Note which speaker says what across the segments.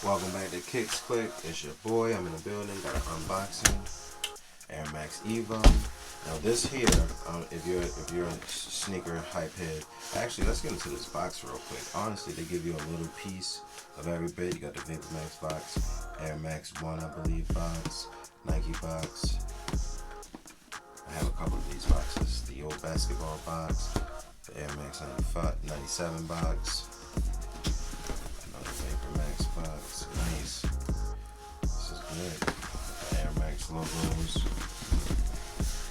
Speaker 1: Welcome back to Kicks Click. It's your boy. I'm in the building. Got an unboxing. Air Max Evo. Now this here, if you're a sneaker hype head, actually let's get into this box real quick. Honestly, they give you a little piece of every bit. You got the Vapormax box, Air Max 1, I believe, box, Nike box. I have a couple of these boxes. The old basketball box, the Air Max 97 box. Vapormax box, nice. This is good. The Air Max logos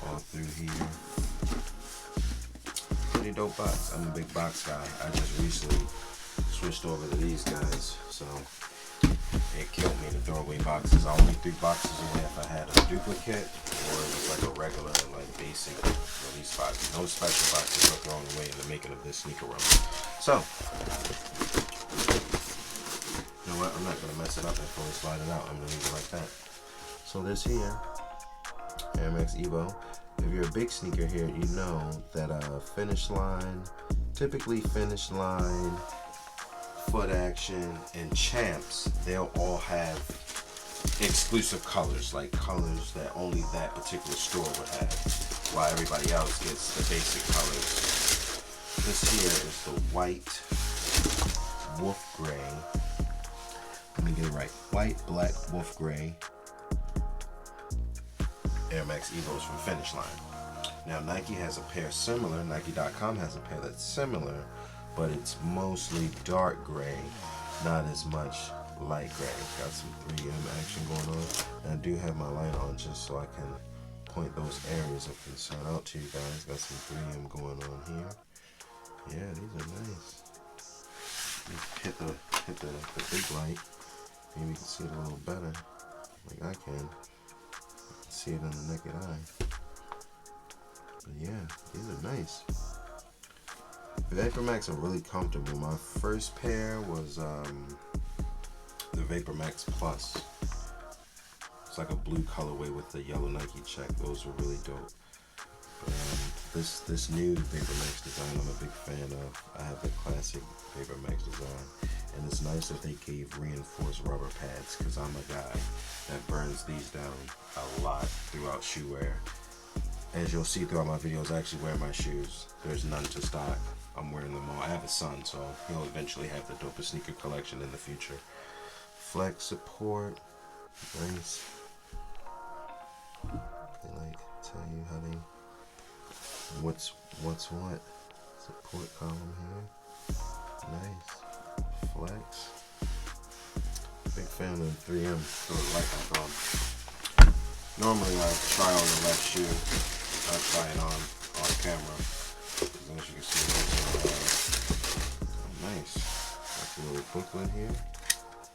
Speaker 1: all through here. Pretty dope box. I'm a big box guy. I just recently switched over to these guys, so it killed me. The throwaway boxes. Only 3 boxes away if I had a duplicate or it was like a regular, like basic release box. No special boxes are thrown away in the making of this sneaker run. So. You know what? I'm not going to mess it up and fully slide it out. I'm going to leave it like that. So this here, Air Max Evo. If you're a big sneaker here, you know that finish line, typically finish line, foot action, and champs, they'll all have exclusive colors, like colors that only that particular store would have, while everybody else gets the basic colors. This here is the white wolf gray. Let me get it right. White, black, wolf gray Air Max Evos from Finish Line. Now Nike has a pair similar. Nike.com has a pair that's similar, but it's mostly dark gray, not as much light gray. Got some 3M action going on. And I do have my light on just so I can point those areas of concern out to you guys. Got some 3M going on here. Yeah, these are nice. Hit the big light. Maybe you can see it a little better, like I can. See it in the naked eye. But yeah, these are nice. The Vapormax are really comfortable. My first pair was the Vapormax Plus. It's like a blue colorway with the yellow Nike check. Those were really dope. This new Vapormax design I'm a big fan of. I have the classic Vapormax design, and it's nice that they gave reinforced rubber pads, because I'm a guy that burns these down a lot throughout shoe wear. As you'll see throughout my videos, I actually wear my shoes. There's none to stock. I'm wearing them all. I have a son, so he'll eventually have the dopest sneaker collection in the future. Flex support, nice. They like tell you how they what's what support column here. Nice. Flex. Big fan of 3M. Throw the light back on. Normally I try on the left shoe. I try it on camera. As you can see, nice. Got a little booklet here.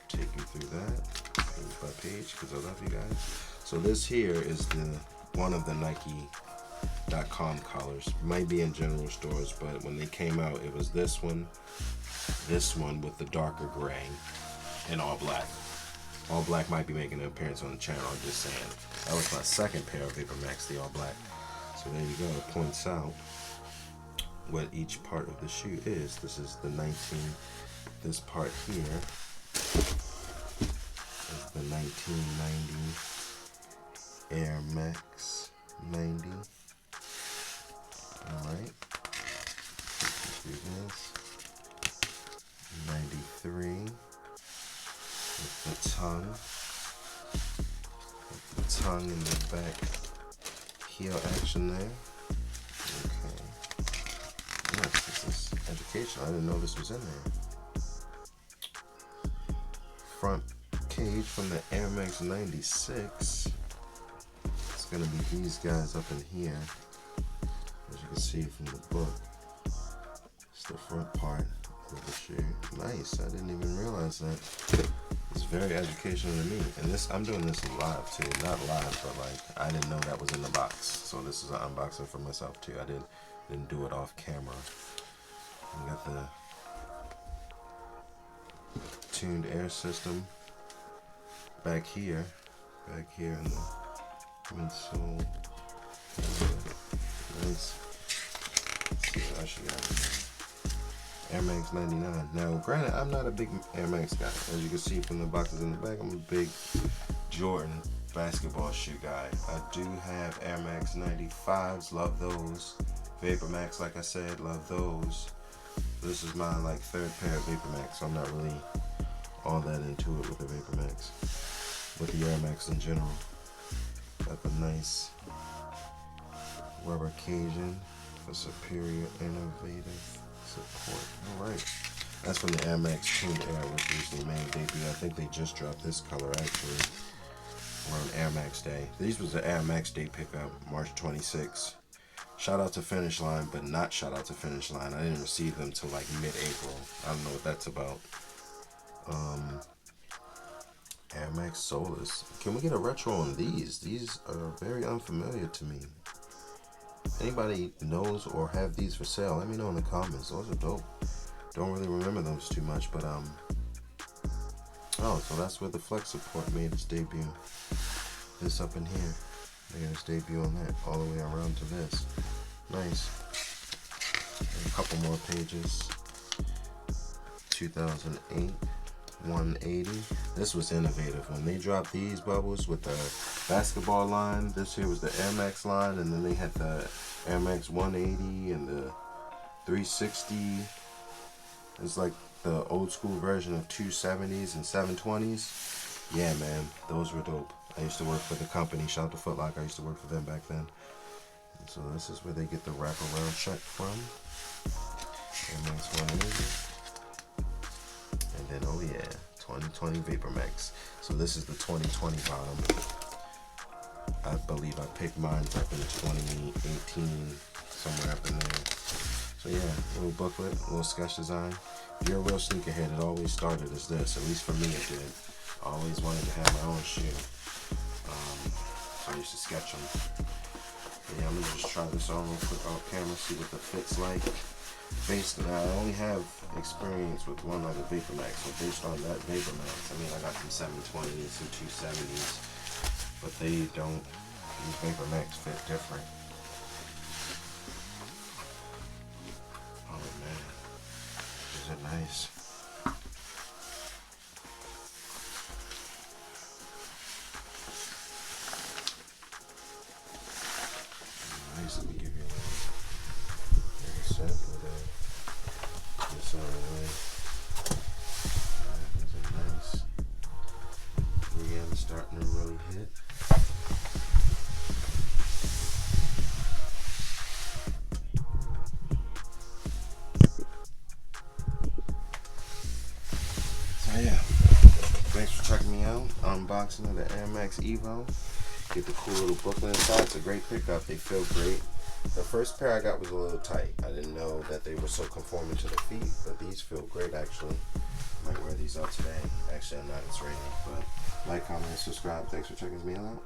Speaker 1: Take you through that page by page, because I love you guys. So this here is one of the Nike.com colors. Might be in general stores, but when they came out, it was this one with the darker gray, and all black. All black might be making an appearance on the channel, I'm just saying. That was my second pair of Vapormax, the all black. So there you go, it points out what each part of the shoe is. This is the this part here is the 1990 Air Max 90. Alright. Do this. 93. With the tongue in the back heel action there. Okay. Yes, this is education. I didn't know this was in there. Front cage from the Air Max 96. It's gonna be these guys up in here. As you can see from the book. It's the front part of the shoe. Nice. I didn't even realize that. It's very educational to me, and I'm doing this live too. Not live, but like I didn't know that was in the box. So this is an unboxing for myself too. I didn't do it off camera. We got the tuned air system back here in the midsole. Nice. Let's see what else you got. Air Max 99. Now, granted, I'm not a big Air Max guy. As you can see from the boxes in the back, I'm a big Jordan basketball shoe guy. I do have Air Max 95s, love those. Vapormax, like I said, love those. This is my like third pair of Vapormax, so I'm not really all that into it with the Vapormax. With the Air Max in general. Got the nice rubber Cajun for superior innovative support. Alright. That's from the Air Max Tuned Air, which recently made a debut. I think they just dropped this color actually on Air Max Day. These was the Air Max Day pickup, March 26. Shout out to Finish Line, but not shout out to Finish Line. I didn't receive them till like mid-April. I don't know what that's about. Air Max Solus. Can we get a retro on these? These are very unfamiliar to me. Anybody knows or have these for sale, let me know in the comments. Those are dope. Don't really remember those too much, but oh, so that's where the Flex support made its debut. This up in here made its debut on that, all the way around to this. Nice. And a couple more pages. 2008 180. This was innovative. When they dropped these bubbles with the basketball line, this here was the Air Max line, and then they had the Air Max 180 and the 360. It's like the old school version of 270s and 720s. Yeah, man, those were dope. I used to work for the company. Shout out to Foot Locker. I used to work for them back then. And so this is where they get the wraparound check from. Air Max 180. And then, oh yeah, 2020 Vapormax. So this is the 2020 bottom. I believe I picked mine up in 2018, somewhere up in there. So yeah, little booklet, little sketch design. If you're a real sneakerhead, it always started as this. At least for me it did. I always wanted to have my own shoe. So I used to sketch them. Yeah, I'm gonna just try this on real quick off camera, see what the fit's like. Based on, I only have experience with one other Vapormax, so based on that Vapormax, I mean, I got some 720s, some 270s, but they don't, these Vapormax fit different. Oh man, these are nice. Nice, let me give you a sample there. This alright. These are nice. 3M starting to really hit. So yeah, thanks for checking me out. Unboxing of the Air Max Evo. Get the cool little booklet inside. It's a great pickup. They feel great. The first pair I got was a little tight. I didn't know that they were so conforming to the feet, but these feel great actually. Might wear these out today. Actually, I'm not. It's raining, but like, comment, and subscribe. Thanks for checking me out.